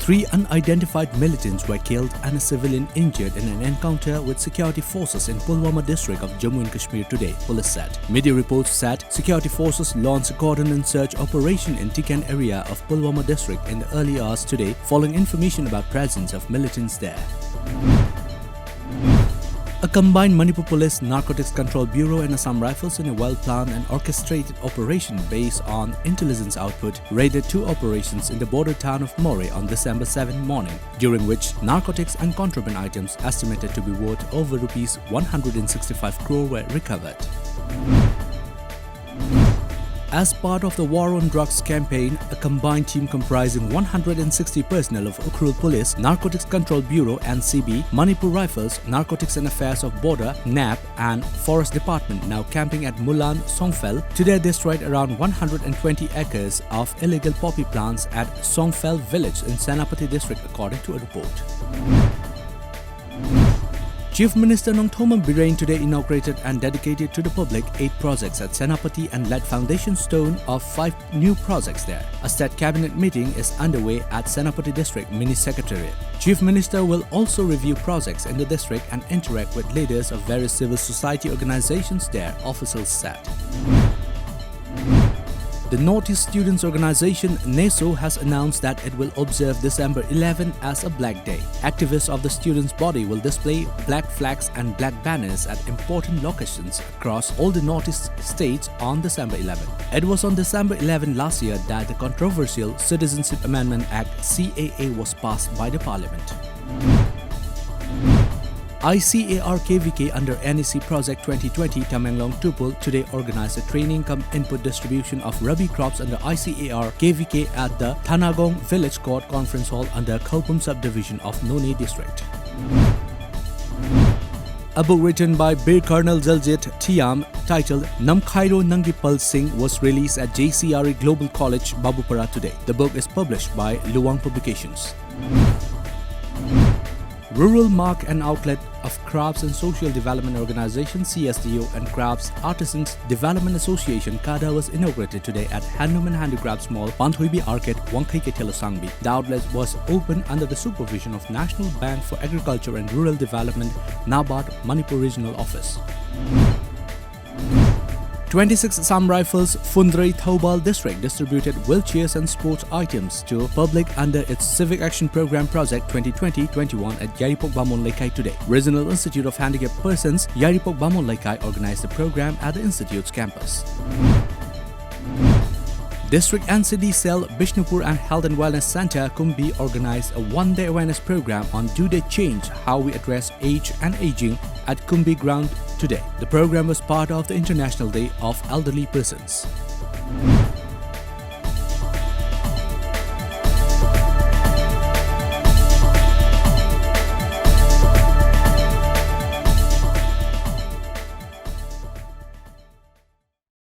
3 unidentified militants were killed and a civilian injured in an encounter with security forces in Pulwama district of Jammu and Kashmir today, police said. Media reports said security forces launched a cordon and search operation in Tikan area of Pulwama district in the early hours today following information about presence of militants there. A combined Manipur Police Narcotics Control Bureau and Assam Rifles in a well-planned and orchestrated operation based on intelligence output raided 2 operations in the border town of More on December 7 morning, during which narcotics and contraband items estimated to be worth over Rs 165 crore were recovered. As part of the War on Drugs campaign, a combined team comprising 160 personnel of Ukhrul Police, Narcotics Control Bureau (NCB), Manipur Rifles, Narcotics and Affairs of Border (NAP) and Forest Department now camping at Mulan, Songfel, today destroyed around 120 acres of illegal poppy plants at Songfel village in Senapati district according to a report. Chief Minister Nongthoman Birain today inaugurated and dedicated to the public 8 projects at Senapati and laid foundation stone of 5 new projects there. A state cabinet meeting is underway at Senapati district mini secretariat. Chief Minister will also review projects in the district and interact with leaders of various civil society organizations there, officials said. The Northeast Students Organization NESO has announced that it will observe December 11 as a Black Day. Activists of the students' body will display black flags and black banners at important locations across all the Northeast states on December 11. It was on December 11 last year that the controversial Citizenship Amendment Act (CAA) was passed by the Parliament. ICAR KVK under NEC Project 2020 Tamenglong Tupul today organized a training cum input distribution of Rabi crops under ICAR KVK at the Thanagong Village Court Conference Hall under Khalpum subdivision of Noni district. A book written by Bir Colonel Jaljit Thiam titled Namkhairo Nangipal Singh was released at JCRE Global College, Babupara today. The book is published by Luwang Publications. Rural Mark and Outlet of Crafts and Social Development Organization CSDO and Crafts Artisans Development Association KADA was inaugurated today at Handloom and Handicrafts Mall, Panthoibi Arcade, Wangkai Telosangbi. The outlet was opened under the supervision of National Bank for Agriculture and Rural Development NABARD Manipur Regional Office. 26 Assam Rifles Fundrei Thoubal district distributed wheelchairs and sports items to public under its Civic Action Program Project 2020-21 at Yaripok Bamon Laikai today. Regional Institute of Handicapped Persons Yaripok Bamon Laikai organized the program at the institute's campus. District NCD Cell, Bishnupur and Health and Wellness Center Kumbi organized a one-day awareness program on Do They Change? How We Address Age and Aging at Kumbi Ground today. The program was part of the International Day of Elderly Persons.